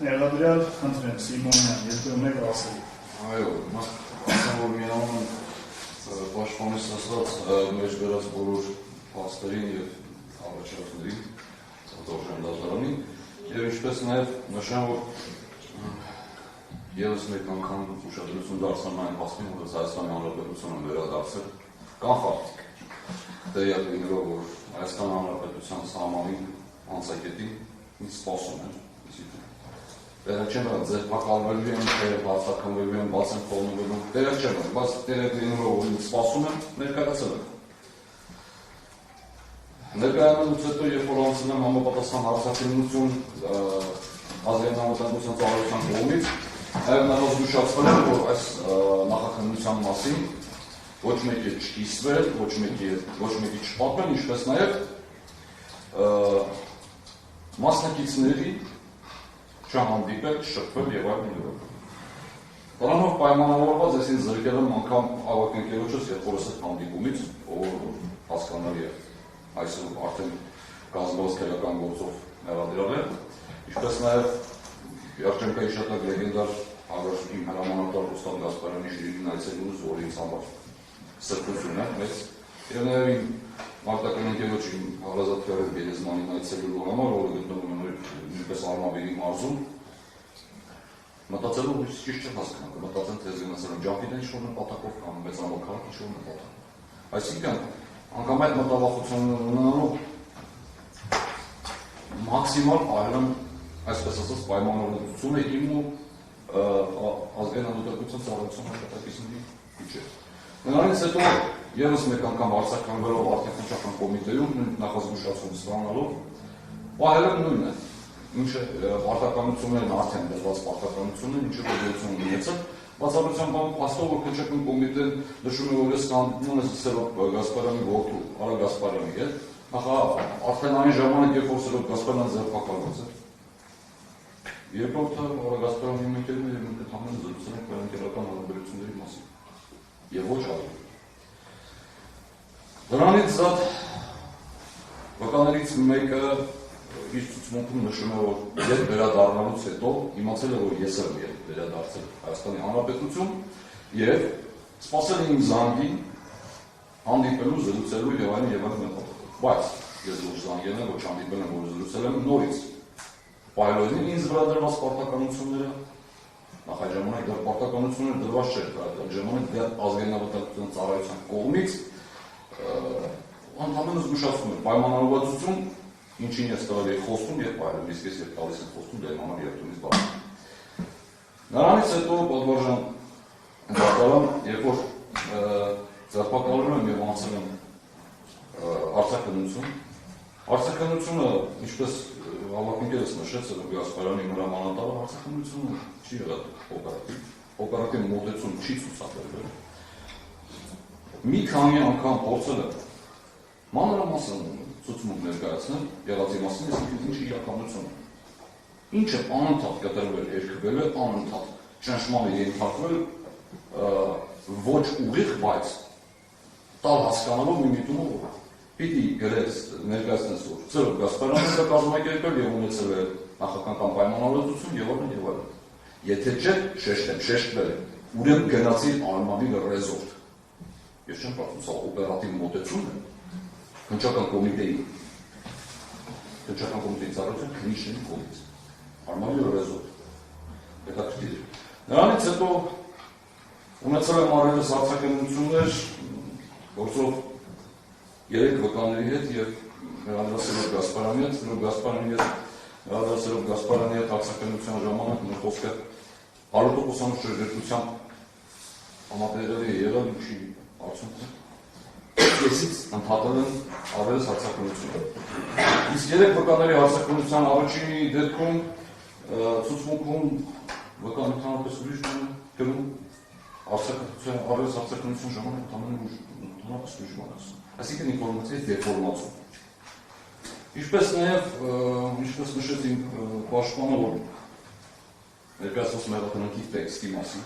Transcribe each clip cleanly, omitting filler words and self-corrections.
Ներդրյալ խնդրեմ Սիմոնյան, եթե ունեք ասել։ Այո, ասեմ, որ միանում պաշտպանից ասած մեջ վերած բոլոր փաստերին և առաջարկներին, Դորժան դատարանին, և ինչպես նաև նշեմ, որ ևս մեկ անգամ ուշադրություն դարձան այն փաստին, որ Հայաստանի Հանրապետությունը վերադարձել կան ֆակտիկ, տեղյակ լինելով, որ Հայաստանի Հանրապետության սահմանին անցակետին ինձ սպասում են, տեղյակ չեմ բան, ձերբակալվելու են, թե բացակնվելու են, բաց են խորնվելու, տեղյակ չեմ բան, բայց տեղյակ լինելով, որ ինձ սպասում են, ներկայացել են։ Ներկայանալուց հետո, երբ որ անցել եմ համապատասխան հարցաքննություն ազգային անվտանգության ծառայության կողմից, նաև նախ զգուշացվել եմ, որ այս նախաքննության մասին ոչ մեկի չկիսվել, ոչ մեկի չպատմել, ինչպես նաև մասնակիցների չհանդիպել, չշփվել և այլն։ Դրանով պայմանավորված ես ինձ զրկել եմ անգամ ավագ ընկերոջս և որս այդ հանդիպումից, ով հասկանալի է այսօր արդեն կազմված քրեական գործով մեղադրել է, ինչպես նաև Երջանկայի շատակ լեգենդար իմ հրամանատար Ռուստամ Գասպարյանի շիրիկին այցելուց, որ ինձ համար սրբություն է մեծ, և նաև իմ մարտական ընկերոջ իմ հարազատ Ֆերեդ Գերեզմանին այցելելու համար, որը գտնվում է նույնպես Արմավիրի մարզում, մտածելով որ ճիշտ չեմ հասկանում, մտածեմ թե զգնացել եմ ջամփիդը ինչ-որ նպատակով կամ մեծանոց քաղաք ինչ-որ նպատակով։ Այսինքն, անգամ այդ մտավախությունը ունենալով մաքսիմալ պահել եմ, այսպես ասած, պայմանավորվածությունը իմ ու ազգային անվտանգության ծառայության աշխատակիցների միջև։ Նրանից հետո ևս մեկ անգամ արձագանքելով արտաքննչական կոմիտեում նախազգուշացում ստանալով պահել եմ նույնը, ինչը պարտականություններն արդեն դրված պարտականություններ, ինչը գոյություն ունեցել, բացառությամբ այն փաստով, որ քննչական կոմիտեն նշում է, որ ես կհանդիպում եմ Սերոբ Գասպարյանի որդու Արա Գասպարյանի հետ, նախ արդեն այն ժամանակ, երբ որ Սերոբ Գասպարյանը ձերբակալված է։ Երկրորդը Արա Գասպարյանի իմ ընկերն է և մենք ընդհանրապես զրուցել ենք ընկերական հարաբերությունների մասին։ Եվ ոչ ավելի։ Դրանից զատ վկաներից մեկը իր ցուցմունքում նշում է, որ երբ վերադառնալուց հետո իմացել է, որ ես եմ վերադարձել Հայաստանի Հանրապետություն և սպասել է իմ զանգին հանդիպելու, զրուցելու և այլն նպատակով։ Բայց ես ոչ զանգել եմ, ոչ հանդիպել եմ, որ զրուցել եմ նորից պայլոյին ինձ վրա դրված պարտականությունները, նախ այդ ժամանակ դեռ պարտականությունները դրված չէր, այդ ժամանակ դեռ ազգային անվտանգության ծառայության կողմից ընդհանրապես զգուշացնում էր պայմանավորվածություն, ինչին ես տվել էի խոստում և այլն, իսկ ես երբ տալիս եմ խոստում, դա իմ համար երբումից բան։ Նրանից հետո պատվարժան դատարան, երբ որ ձերբակալվում եմ և անցել եմ արձագանություն, արձագանությունը, ինչպես ավագ ընկերս նշեց, Սերոբ Գասպարյանի հրամանատարը, արձագանությունը չի եղել օպերատիվ մոտեցում չի ցուցաբերվել։ Մի քանի անգամ փորձել եմ մանրամասն ցուցմունք ներկայացնել եղածի մասին, այսինքն ինչ իրականություն է։ Ինչը անընդհատ կտրվել, երգվել է, անընդհատ ճնշման է ենթարկվել, ոչ ուղիղ, բայց տալ հասկանալով մի միտումով պիտի գրեց ներկայացնես, որ Սերոբ Գասպարյանը դա կազմակերպել և ունեցել է նախնական կամ պայմանավորվածություն և այլն և այլն։ Եթե չէ, շեշտվել է, ուրեմն գնացի Արմավիր ռեզորտ։ Ես չեմ կարծում, սա օպերատիվ մոտեցում է քննչական կոմիտեի ծառայության քննիչների կողմից։ Արմավիր ռեզորտ։ Հետաքրքիր է։ Նրանից հետո ունեցել եմ առերես արձագանություններ գործով 3 վկաների հետ և Սերոբ Գասպարյանի հետ, Սերոբ Գասպարյանի հետ արձագանության ժամանակ մեր խոսքը 100% շրջերտությամբ համատեղել է եղել, ինչի արդյունքում կեսից ընդհատել են առերես արձագանությունը։ Իսկ 3 վկաների արձագանության առաջինի դեպքում ցուցմունքում վկան ընդհանրապես ուրիշ բան է գրում, առերես արձագանության ժամանակ ընդհանրապես ուրիշ բան է ասում։ Այսինքն ինֆորմացիայի դեֆորմացիա։ Ինչպես նաև, ինչպես նշեց իմ պաշտպանը, որ ներկայացված մեղադրանքի տեքստի մասին։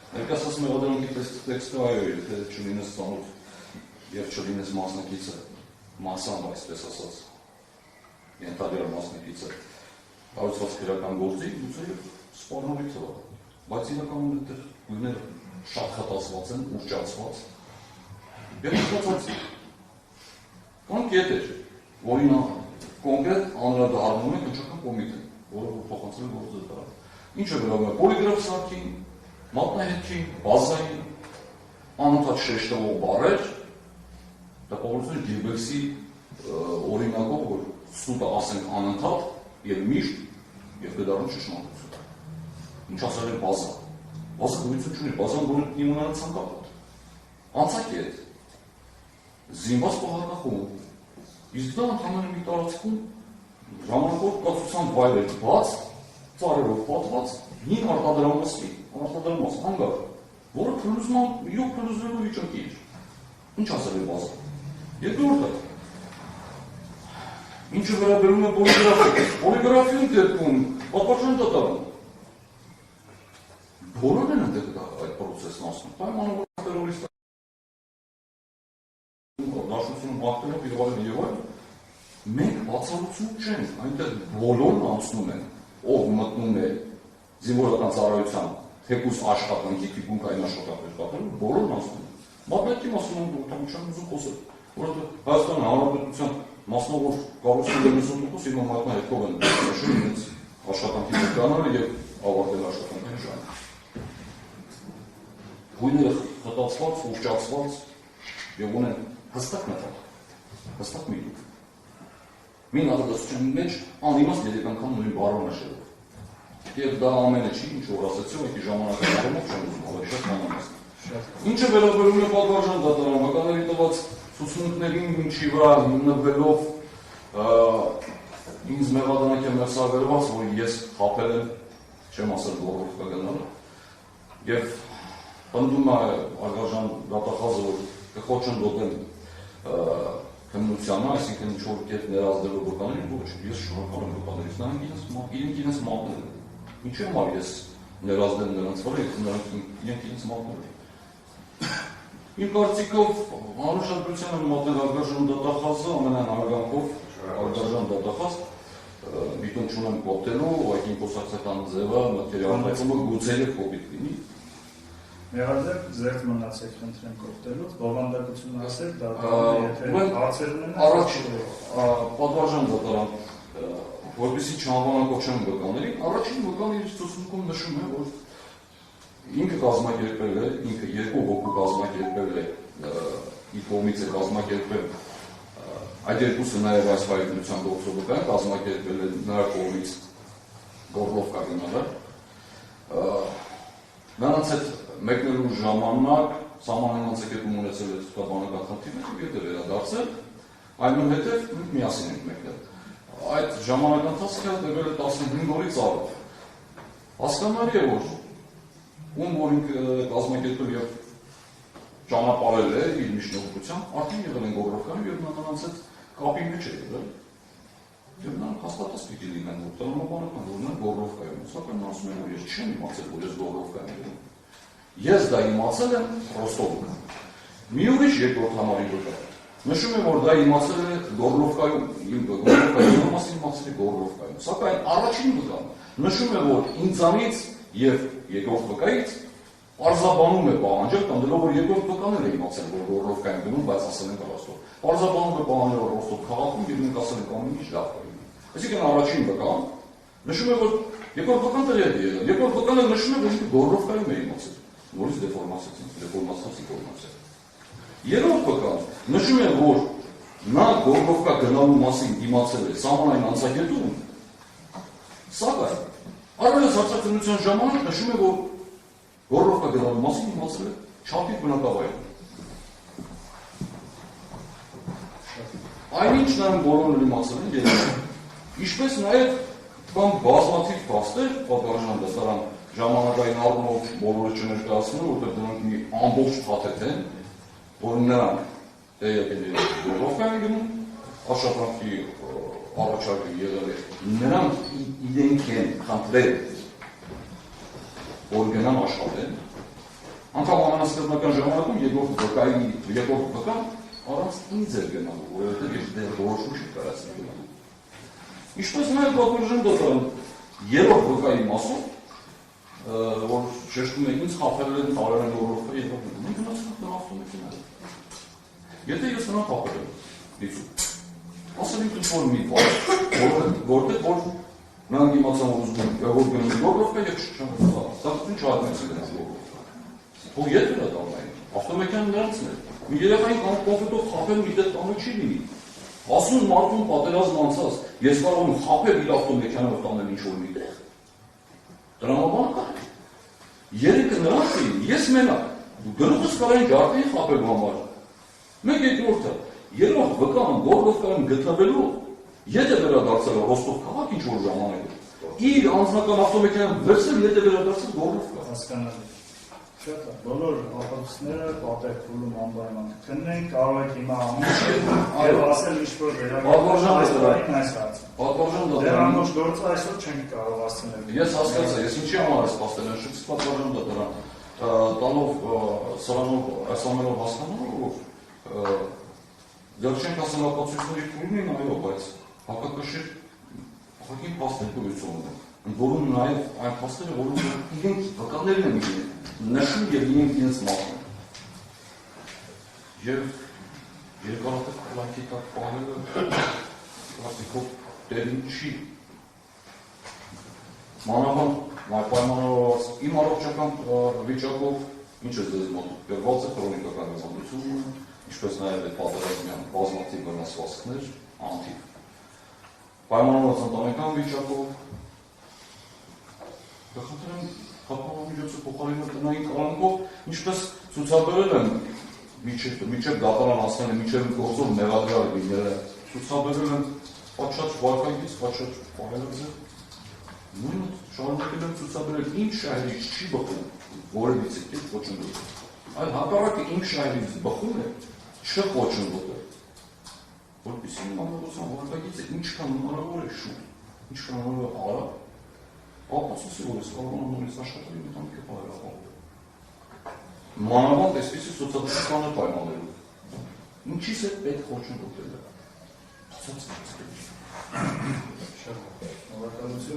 Ներկայացված մեղադրանքի տեքստը այո, եթե չլինես ծանոթ և չլինես մասնակիցը, մասամբ այսպես ասած, ենթադրյալ մասնակիցը հարուցված քրեական գործի, գուցե սպառնալի թվա, բայց իրականում այդտեղ գույները շատ խտացված են, ուռճացված, եւ խտացած կան կետեր, որին կոնկրետ անդրադառնում է քննչական կոմիտեն, որը փոխանցել է գործը դրա։ Ինչը վերաբերում է պոլիգրաֆ սարքին, մատնահետքին, բազային, անընդհատ շեշտվող բառեր, տպավորությունը Գիբելսի օրինակով, որ սուտը ասենք անընդհատ եւ միշտ եւ կդառնա ճշմարտություն։ Ինչ ասել է բազա։ Բազա գույություն չունի, բազան որ իմունալ ցանկապատ։ Անցակետ զինված պահակախում։ Իսկ դա ընդհանրապես մի տարածքում ժամանակով կացության վայր էր բաց, ծառերով պատված, 5 արտադրամաս հանգար, որը փլուզման, իրոք փլուզվելու վիճակի էր։ Ինչ ասել է բազա։ Երկրորդը, ինչը վերաբերում է պոլիգրաֆիայի դեպքում, պատվարժան դատարան։ Բոլորն են այնտեղ այդ պրոցեսն ասում, պայմանավոր տերորիստ դաշնություն մաղթելով եւ այլն, մենք բացառություն չենք, այնտեղ բոլորն անցնում են, ով մտնում է զինվորական ծառայության թեկուզ աշխատանքի, թիկունքային աշխատանքներ կատարում, բոլորն անցնում են։ Մատենքի մասում ուտամության ուզում խոսել, որովհետեւ Հայաստանի Հանրապետության մասնավոր կառույցների 90% հիմա մատնահետքով են նշում իրենց աշխատանքի ձգանալը եւ ավարտել աշխատանքային ժամանակ։ Գույները խտացված, ուռճացված եւ ունեն հստակ նկատ, հստակ միտում։ Մի նախադասության մեջ անիմաստ 3 անգամ նույն բառը նշելով։ Եվ դա ամենը չի, ինչ որ ասացի, եկի ժամանակահատումով չեմ ուզում, ավելի շատ մանրամասն։ Ինչը վերաբերում է պատվարժան դատարան, վկաների տված ցուցմունքներին ինչի վրա հիմնվելով ինձ մեղադրանք է մերսավերված, որ ես խաբել եմ, չեմ ասել գողովկա գնալը, եւ պնդում է արգարժան դատախազը, որ կխոչընդոտեն քննությանը, այսինքն ինչ-որ կետ ներազդելու վկաներին, ոչ, ես շնորհակալ եմ վկաներից, նրանք իրենց մատնել են։ Ինչու համար ես ներազդեմ նրանց վրա, իրենք իրենց մատնել են։ Իմ կարծիքով հանրուշադրությանը մատնել արգարժան դատախազը, ամենահարգանքով արգարժան դատախազ, դիտում չունեմ կոպտելու, այդ իմ խոսակցական ձևը, մատերիալը գուցե կոպիտ լինի։ Մեղադեպ ձերդ մնացեք խնդրեմ կողտելուց, բովանդակություն ասեք, դատարանը եթե հարցեր ունենա, առաջ պատվարժան դատարան, որպեսզի չանվանակոչեն վկաներին, առաջին վկան իր ցուցմունքում նշում է, որ ինքը կազմակերպել է, ինքը երկու հոգու կազմակերպել է, իր կողմից է կազմակերպել, այդ երկուսը նաև այս վայրենության գործով վկան կազմակերպել է նրա կողմից գորլովկա գնալը, նրանց հետ մեկնելու ժամանակ սահմանային անցակետում ունեցել է թղթաբանական խնդիրներ եւ դե վերադարձել, այնուհետեւ միասին ենք մեկնել։ Այդ ժամանակի ընթացքը տևել է 15 օրից առավել։ Հասկանալի է, որ ում որ ինքը կազմակերպել եւ ճանապարհել է իր միջնորդությամբ, արդեն եղել են գողովկան եւ նրանց հետ կապի մեջ է եղել։ Եվ նրանք հաստատած պիտի լինեն, որ տրամաբանական որ նրանք գողովկայում, սակայն ասում են, որ ես չեմ իմացել, որ ես գողովկայում եմ։ Ես դա իմացել եմ Ռոստովում։ Մի ուրիշ երկրորդ համարի վրա նշում է, որ դա իմացել է Գորլովկայում, Գորլովկայում մասին իմացել է Գորլովկայում։ Սակայն առաջին վկան նշում է, որ ինձանից եւ երկրորդ վկայից Պարզաբանում է պահանջել, տնդելով, որ երկրորդ վկանել է իմացել, որ Գորլովկայում գնում, բայց ասել են Ռոստով։ Պարզաբանում է պահանջել, որ Ռոստով քաղաքում եւ մենք ասել ենք ամեն ինչ լավ կլինի։ Այսինքն առաջին վկան նշում է, որ երկրորդ վկան տեղի է եղել։ Երկրորդ վկանը նշում է, որ ինքը Գորլովկայում է իմացել։ Նորից դեֆորմացիա։ Երրորդ վկան նշում է, որ նա Գորլովկա գնալու մասին իմացել է սահմանային անցակետում, սակայն առավելս հարցակցության ժամանակ նշում է, որ Գորլովկա գնալու մասին իմացել է Չափիկ բնակավայրում։ Այնինչ նրանք բոլորն իմացել են երբ, ինչպես նաև կան բազմաթիվ փաստեր, պատվարժան դատարան ժամանակային առումով բոլորը չներկայացնում, որտեղ դրանք մի ամբողջ փաթեթ են, որ նրանք տեղյակ են Գորլովկային գնում, աշխատանքի առաջարկը եղել է, նրանք իրենք են խնդրել, որ գնան աշխատեն, անգամ ամենասկզբնական ժամանակում երկրորդ վկան առանց ինձ էր գնալու, որովհետև ես դեռ որոշում չի կարացել գնալու։ Ինչպես նաև պատվարժան դատարան երրորդ վկայի մասով շեշտում է ինձ խափել են տարերեն գորովը եւ մենք գնացինք նրա ավտոմեքենա։ Եթե ես նրան խափել եմ, դիցու։ Ասել ինքն որ մի բան, որտեղ որ նրանք իմացան որ ուզում են որ գնան գորովը եւ չչան։ Դա ինչ արմեցին դրանց գորովը։ Ու եթե դա տանային, ավտոմեքենան նրանցն է։ Մի երեխային կամ կոնֆետով խափել մի տեղ տանը չի լինի։ Ասում մարդուն պատերազմ անցած, ես կարող եմ խափել իր ավտոմեքենայով տանել ինչ-որ մի տեղ։ Տրամաբան կա։ Երեքը նրանց էին, ես մենակ։ Գլուխս կարային ջարդային խափելու համար։ Մեկ երկրորդը, երրորդ վկան Գորգովկայում գտնվելու, եթե վերադարձել է Ռոստով քաղաք ինչ-որ ժամանակ, իր անձնական ավտոմեքենան վերցրել, եթե վերադարձել Գորգովկա։ Հասկանալի։ Շատ է, բոլոր ապացույցները պատեր փուլում անպայման քննենք, կարող եք հիմա ամուսին ասել ինչ-որ վերաբերյալ այս հարցը։ Դեռ ամբողջ գործը այսօր չենք կարող ասել։ Ես հասկացա, ես ինչի համար ես սպասել եմ, շուտ պատվարժան դա դրան, տանով սրանով այս ամենով հասկանալով, որ դեռ չենք ասել ապացույցների փուլն են այո, բայց հակակշիռ հակին փաստեր գույցում ունեն, որում նաև այն փաստերը, որում իրենք վկաններն են իրենք, նշում և իրենք իրենց մատնում։ Եվ երկարատև կլանքի տակ պահելը ասիկով տերին չի։ Մանավանդ պայմանավորված իմ առողջական վիճակով ինչ է ձեզ մոտ գրված է քրոնիկական հիվանդություն, ինչպես նաև այդ պատերազմյան բազմաթիվ վնասվածքներ, անթիվ։ Պայմանավորված ընտանեկան վիճակով Խնդրեմ հապամամիջոցը փոխարինել տնային կալանքով, ինչպես ցուցաբերել են միջև դատարան ասել են, միջև գործով մեղադրյալ լիները, ցուցաբերել են պատշաճ վարկայից, պատշաճ պահելებზე, նույնը շարունակել են ցուցաբերել իմ շահերից չի բխում, որևիցե կերպ ոչնչի։ Այլ հակառակը իմ շահերից բխում է, չխոչընդոտել, որպեսզի իմ ամենության վարկայիցը ինչքան հնարավոր է շուտ, ինչքան հնարավոր է արագ, ապացույցի որ ես կարող եմ նորից աշխատել մի քանի կապահել ապահովել։ Մանավանդ այսպիսի սոցիալական պայմաններում։ Ինչի՞ս է պետք խոչընդոտելը։ Բացարձակ։ Շնորհակալություն։